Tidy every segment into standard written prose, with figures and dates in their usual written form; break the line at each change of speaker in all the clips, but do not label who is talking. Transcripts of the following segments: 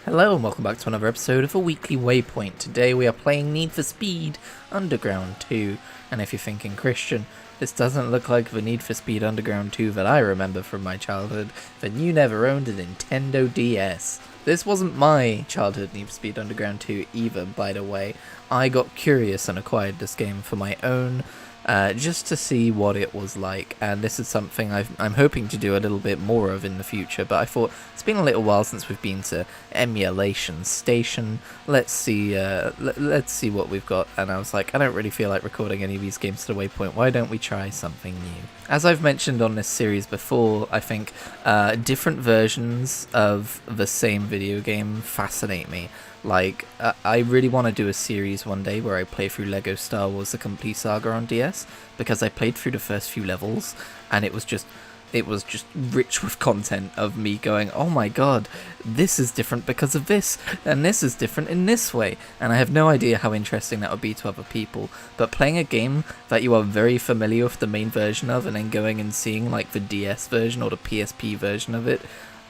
Hello and welcome back to another episode of a weekly Waypoint. Today we are playing Need for Speed Underground 2, and if you're thinking, Christian, this doesn't look like the Need for Speed Underground 2 that I remember from my childhood, then you never owned a Nintendo DS. This wasn't my childhood Need for Speed Underground 2 either, by the way. I got curious and acquired this game for my own, just to see what it was like, and this is something I'm hoping to do a little bit more of in the future, but I thought it's been a little while since we've been to Emulation Station. Let's see what we've got, and I was like, I don't really feel like recording any of these games to the Waypoint, why don't we try something new? As I've mentioned on this series before, I think different versions of the same video game fascinate me. Like, I really want to do a series one day where I play through LEGO Star Wars The Complete Saga on DS, because I played through the first few levels, and it was just rich with content of me going, oh my god, this is different because of this, and this is different in this way, and I have no idea how interesting that would be to other people, but playing a game that you are very familiar with the main version of, and then going and seeing like the DS version or the PSP version of it,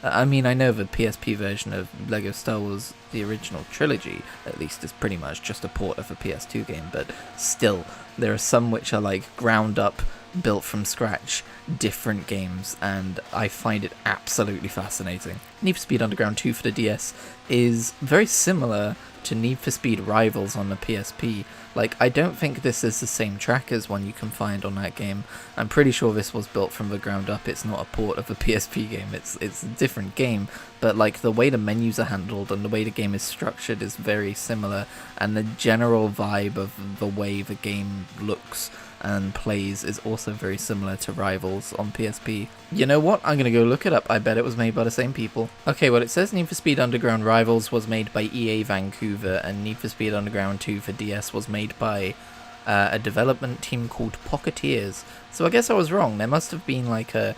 I mean, I know the PSP version of LEGO Star Wars, the original trilogy, at least, is pretty much just a port of a PS2 game, but still, there are some which are like ground up, built from scratch, different games, and I find it absolutely fascinating. Need for Speed Underground 2 for the DS is very similar to Need for Speed Rivals on the PSP. Like, I don't think this is the same track as one you can find on that game. I'm pretty sure this was built from the ground up. It's not a port of a PSP game. It's a different game, but like the way the menus are handled and the way the game is structured is very similar, and the general vibe of the way the game looks and plays is also very similar to Rivals on PSP. You know what? I'm gonna go look it up. I bet it was made by the same people. Okay, well, it says Need for Speed Underground Rivals was made by EA Vancouver, and Need for Speed Underground 2 for DS was made by a development team called Pocketeers. So I guess I was wrong. There must have been like an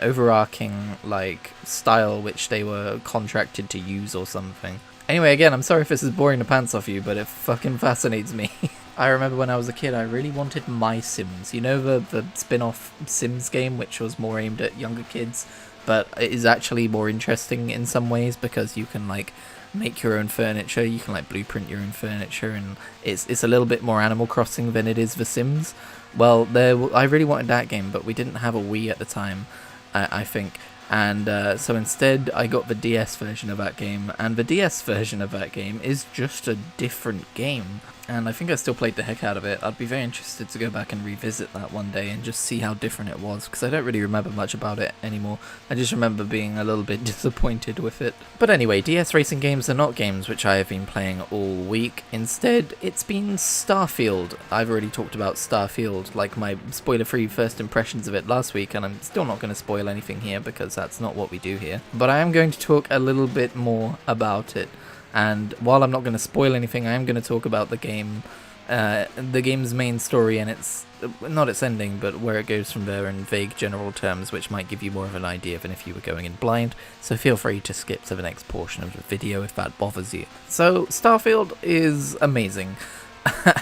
overarching like style which they were contracted to use or something. Anyway, again, I'm sorry if this is boring the pants off you, but it fucking fascinates me. I remember when I was a kid, I really wanted My Sims. You know, the spin-off Sims game, which was more aimed at younger kids, but it is actually more interesting in some ways because you can, like, make your own furniture, you can, like, blueprint your own furniture, and it's a little bit more Animal Crossing than it is The Sims. Well, I really wanted that game, but we didn't have a Wii at the time, I think. And so instead I got the DS version of that game, and the DS version of that game is just a different game, and I think I still played the heck out of it. I'd be very interested to go back and revisit that one day and just see how different it was, because I don't really remember much about it anymore. I just remember being a little bit disappointed with it. But anyway, DS racing games are not games which I have been playing all week. Instead, it's been Starfield. I've already talked about Starfield, like my spoiler-free first impressions of it last week, and I'm still not going to spoil anything here because that's not what we do here. But I am going to talk a little bit more about it. And while I'm not going to spoil anything, I am going to talk about the game's main story and its, not its ending, but where it goes from there in vague general terms, which might give you more of an idea than if you were going in blind, so feel free to skip to the next portion of the video if that bothers you. So, Starfield is amazing,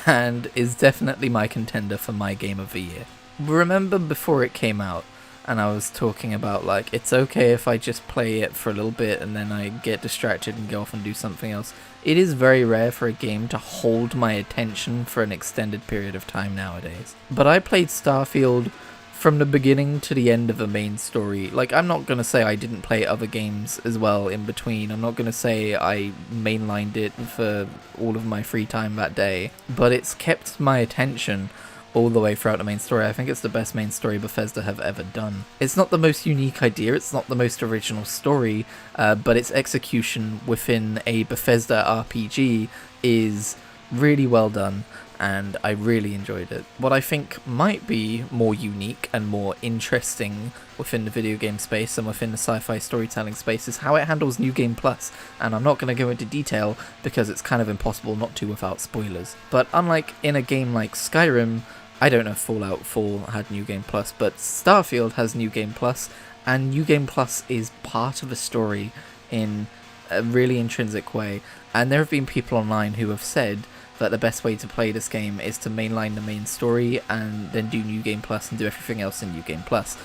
and is definitely my contender for my game of the year. Remember before it came out, and I was talking about, like, it's okay if I just play it for a little bit and then I get distracted and go off and do something else. It is very rare for a game to hold my attention for an extended period of time nowadays. But I played Starfield from the beginning to the end of the main story. Like, I'm not going to say I didn't play other games as well in between. I'm not going to say I mainlined it for all of my free time that day. But it's kept my attention all the way throughout the main story. I think it's the best main story Bethesda have ever done. It's not the most unique idea, it's not the most original story, but its execution within a Bethesda RPG is really well done, and I really enjoyed it. What I think might be more unique and more interesting within the video game space and within the sci-fi storytelling space is how it handles New Game Plus, and I'm not going to go into detail because it's kind of impossible not to without spoilers. But unlike in a game like Skyrim, I don't know if Fallout 4 had New Game Plus, but Starfield has New Game Plus, and New Game Plus is part of a story in a really intrinsic way, and there have been people online who have said that the best way to play this game is to mainline the main story and then do New Game Plus and do everything else in New Game Plus.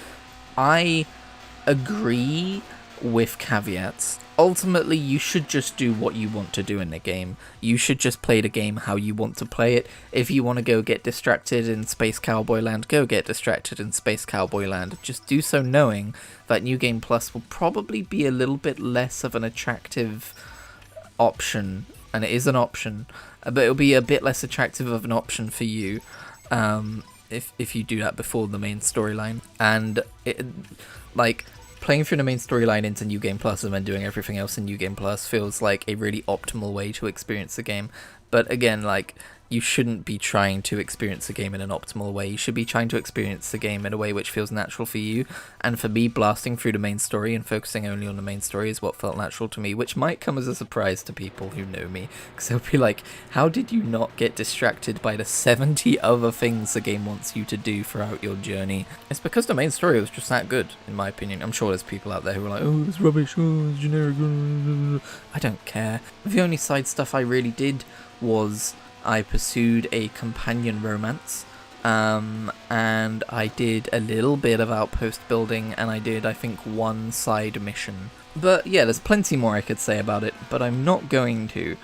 I agree with caveats. Ultimately, you should just do what you want to do in the game. You should just play the game how you want to play it. If you want to go get distracted in Space Cowboy Land, go get distracted in Space Cowboy Land. Just do so knowing that New Game Plus will probably be a little bit less of an attractive option, and it is an option, but it'll be a bit less attractive of an option for you if you do that before the main storyline. And playing through the main storyline into New Game Plus and then doing everything else in New Game Plus feels like a really optimal way to experience the game. But again, you shouldn't be trying to experience the game in an optimal way. You should be trying to experience the game in a way which feels natural for you. And for me, blasting through the main story and focusing only on the main story is what felt natural to me, which might come as a surprise to people who know me. Because they'll be like, how did you not get distracted by the 70 other things the game wants you to do throughout your journey? It's because the main story was just that good, in my opinion. I'm sure there's people out there who are like, oh, it's rubbish, oh, it's generic. I don't care. The only side stuff I really did was I pursued a companion romance, and I did a little bit of outpost building, and I did, I think, one side mission. But yeah, there's plenty more I could say about it, but I'm not going to,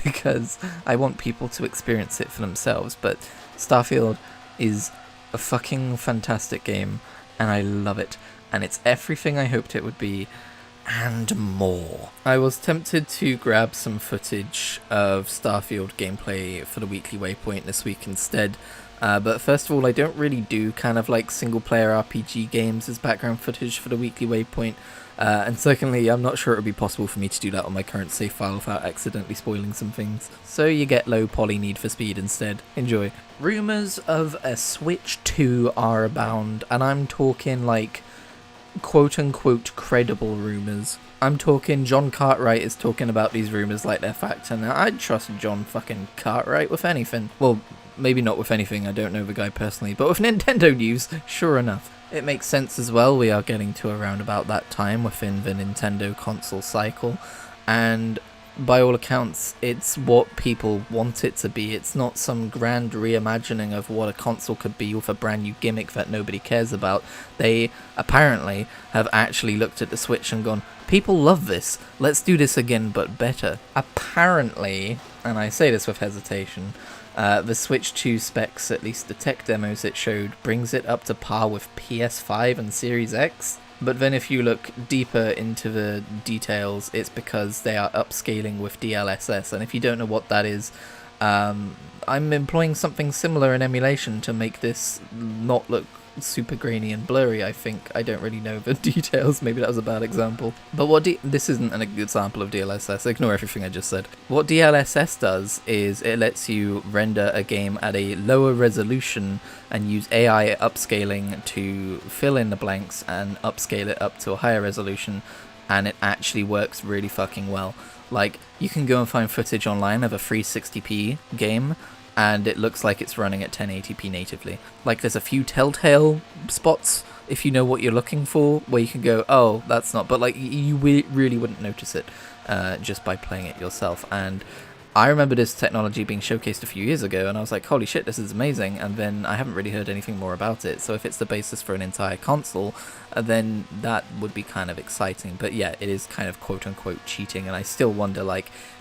because I want people to experience it for themselves. But Starfield is a fucking fantastic game, and I love it, and it's everything I hoped it would be, and more. I was tempted to grab some footage of Starfield gameplay for the weekly Waypoint this week instead, but first of all, I don't really do kind of single player RPG games as background footage for the weekly Waypoint, and secondly, I'm not sure it would be possible for me to do that on my current save file without accidentally spoiling some things, so you get low poly Need for Speed instead. Enjoy. Rumours of a Switch 2 are abound, and I'm talking quote-unquote credible rumours. I'm talking John Cartwright is talking about these rumours like they're fact, and I'd trust John fucking Cartwright with anything. Well, maybe not with anything, I don't know the guy personally, but with Nintendo news, sure enough. It makes sense as well, we are getting to around about that time within the Nintendo console cycle, and by all accounts, it's what people want it to be. It's not some grand reimagining of what a console could be with a brand new gimmick that nobody cares about. They apparently have actually looked at the Switch and gone, people love this, let's do this again but better. Apparently, and I say this with hesitation, the Switch 2 specs, at least the tech demos it showed, brings it up to par with PS5 and Series X. But then if you look deeper into the details, it's because they are upscaling with DLSS, and if you don't know what that is, I'm employing something similar in emulation to make this not look super grainy and blurry, I think. I don't really know the details, maybe that was a bad example. But this isn't an example of DLSS, ignore everything I just said. What DLSS does is it lets you render a game at a lower resolution and use AI upscaling to fill in the blanks and upscale it up to a higher resolution, and it actually works really fucking well. You can go and find footage online of a 360p game, and it looks like it's running at 1080p natively. There's a few telltale spots, if you know what you're looking for, where you can go, oh, that's not, but you really wouldn't notice it just by playing it yourself. And I remember this technology being showcased a few years ago, and I was like, holy shit, this is amazing, and then I haven't really heard anything more about it. So if it's the basis for an entire console, then that would be kind of exciting. But yeah, it is kind of quote-unquote cheating, and I still wonder,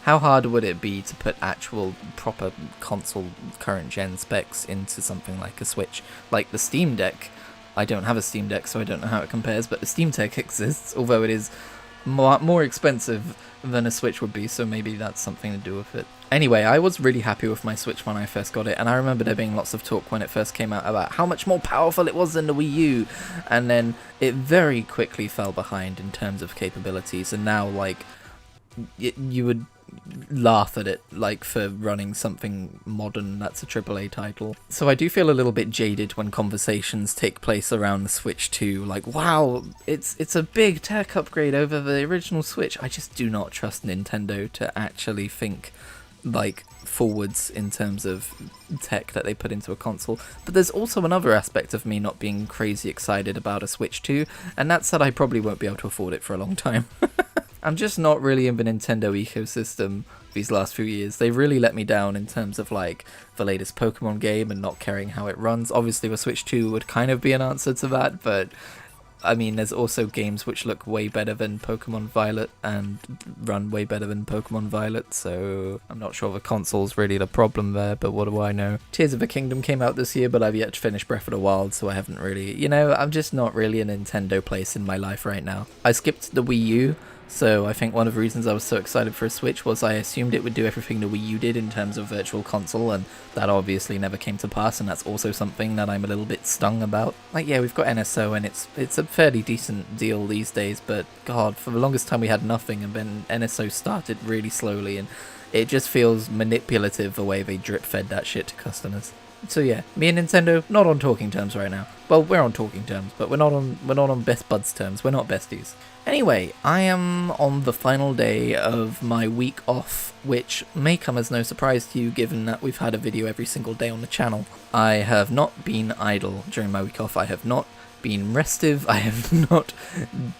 how hard would it be to put actual proper console current-gen specs into something like a Switch? The Steam Deck, I don't have a Steam Deck, so I don't know how it compares, but the Steam Deck exists, although it is more expensive than a Switch would be, so maybe that's something to do with it. Anyway, I was really happy with my Switch when I first got it, and I remember there being lots of talk when it first came out about how much more powerful it was than the Wii U, and then it very quickly fell behind in terms of capabilities, and now, you would laugh at it, for running something modern that's a AAA title. So I do feel a little bit jaded when conversations take place around the Switch 2, wow, it's a big tech upgrade over the original Switch. I just do not trust Nintendo to actually think forwards in terms of tech that they put into a console. But there's also another aspect of me not being crazy excited about a Switch 2, and that's that I probably won't be able to afford it for a long time. I'm just not really in the Nintendo ecosystem these last few years. They've really let me down in terms of the latest Pokemon game and not caring how it runs. Obviously the Switch 2 would kind of be an answer to that, but I mean, there's also games which look way better than Pokemon Violet and run way better than Pokemon Violet, so I'm not sure the console's really the problem there, but what do I know? Tears of the Kingdom came out this year, but I've yet to finish Breath of the Wild, so I haven't really, you know, I'm just not really a Nintendo place in my life right now. I skipped the Wii U, so I think one of the reasons I was so excited for a Switch was I assumed it would do everything the Wii U did in terms of Virtual Console, and that obviously never came to pass, and that's also something that I'm a little bit stung about. Like, yeah, we've got NSO, and it's a fairly decent deal these days, but god, for the longest time we had nothing, and then NSO started really slowly, and it just feels manipulative the way they drip-fed that shit to customers. So yeah, me and Nintendo, not on talking terms right now. Well, we're on talking terms, but we're not on best buds terms. We're not besties. Anyway, I am on the final day of my week off, which may come as no surprise to you given that we've had a video every single day on the channel. I have not been idle during my week off. I have not been restive. I have not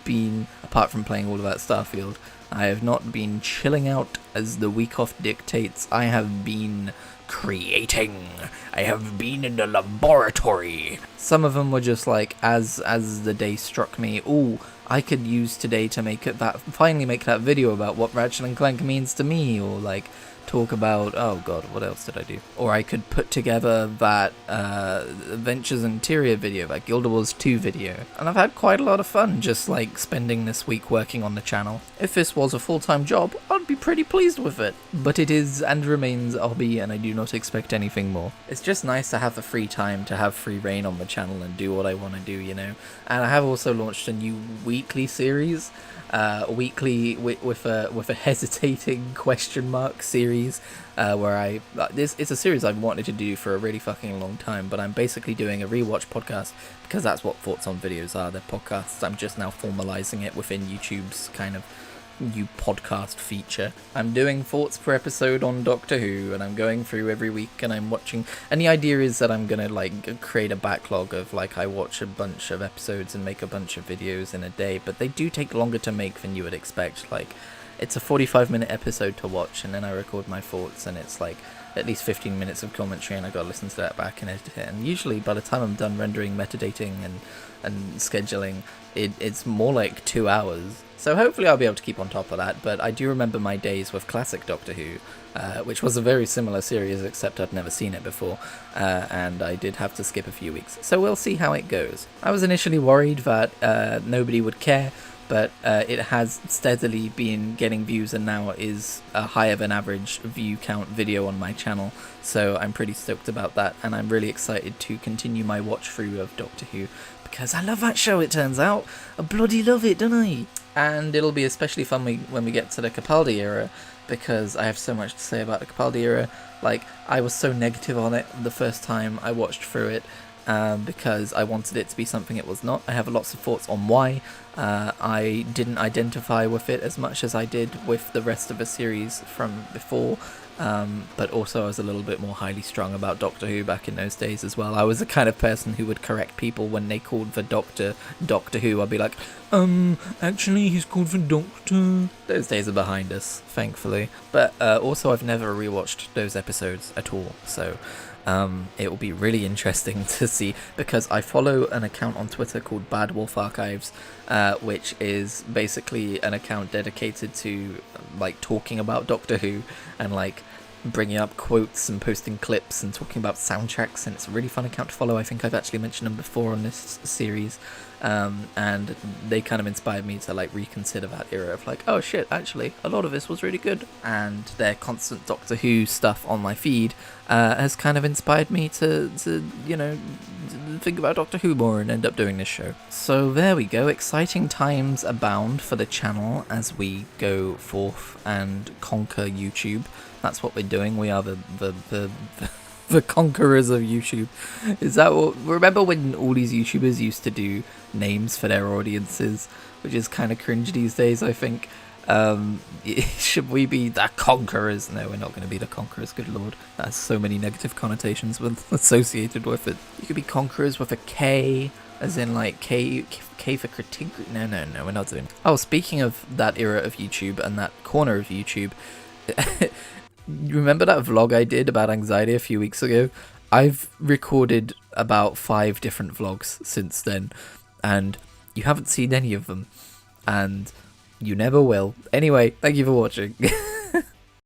been, apart from playing all of that Starfield, I have not been chilling out as the week off dictates. I have been creating. I have been in the laboratory. Some of them were just like, as the day struck me, ooh, I could use today to finally make that video about what Ratchet & Clank means to me, or like talk about, oh god, what else did I do? Or I could put together that Adventures Interior video, that Guild Wars 2 video. And I've had quite a lot of fun just like spending this week working on the channel. If this was a full-time job, I'd be pretty pleased with it. But it is and remains a hobby, and I do not expect anything more. It's just nice to have the free time, to have free reign on the channel and do what I want to do, you know? And I have also launched a new weekly series, weekly with a hesitating question mark series, where it's a series I've wanted to do for a really fucking long time, but I'm basically doing a rewatch podcast because that's what Thoughts on Videos are. They're podcasts. I'm just now formalizing it within YouTube's kind of new podcast feature. I'm doing thoughts per episode on Doctor Who, and I'm going through every week and I'm watching, and the idea is that I'm gonna like create a backlog of like, I watch a bunch of episodes and make a bunch of videos in a day, but they do take longer to make than you would expect. Like, it's a 45-minute episode to watch, and then I record my thoughts, and it's like at least 15 minutes of commentary, and I gotta listen to that back and edit it, and usually by the time I'm done rendering, metadating and scheduling, it's more like 2 hours. So hopefully I'll be able to keep on top of that, but I do remember my days with classic Doctor Who, which was a very similar series, except I'd never seen it before, and I did have to skip a few weeks. So we'll see how it goes. I was initially worried that nobody would care, but it has steadily been getting views, and now is a higher than average view count video on my channel, so I'm pretty stoked about that, and I'm really excited to continue my watch through of Doctor Who, because I love that show, it turns out. I bloody love it, don't I? And it'll be especially fun when we get to the Capaldi era, because I have so much to say about the Capaldi era. Like, I was so negative on it the first time I watched through it, because I wanted it to be something it was not. I have lots of thoughts on why I didn't identify with it as much as I did with the rest of the series from before, but also I was a little bit more highly strung about Doctor Who back in those days as well. I was the kind of person who would correct people when they called the Doctor Who. I'd be like, actually he's called the Doctor. Those days are behind us, thankfully. But also I've never rewatched those episodes at all, so it will be really interesting to see, because I follow an account on Twitter called Bad Wolf Archives, which is basically an account dedicated to like talking about Doctor Who and like bringing up quotes and posting clips and talking about soundtracks, and it's a really fun account to follow. I think I've actually mentioned them before on this series, and they kind of inspired me to like reconsider that era of like, oh shit, actually a lot of this was really good. And their constant Doctor Who stuff on my feed has kind of inspired me to you know, think about Doctor Who more and end up doing this show. So there we go, exciting times abound for the channel as we go forth and conquer YouTube. That's what we're doing. We are the conquerors of YouTube. Is that what? Remember when all these YouTubers used to do names for their audiences, which is kind of cringe these days, I think. Should we be the conquerors? No, we're not going to be the conquerors, good lord. That has so many negative connotations associated with it. You could be conquerors with a K, as in like K for Kritigri. No, we're not doing. Oh, speaking of that era of YouTube and that corner of YouTube, you remember that vlog I did about anxiety a few weeks ago? I've recorded about 5 different vlogs since then, and You haven't seen any of them, and you never will. Anyway, thank you for watching.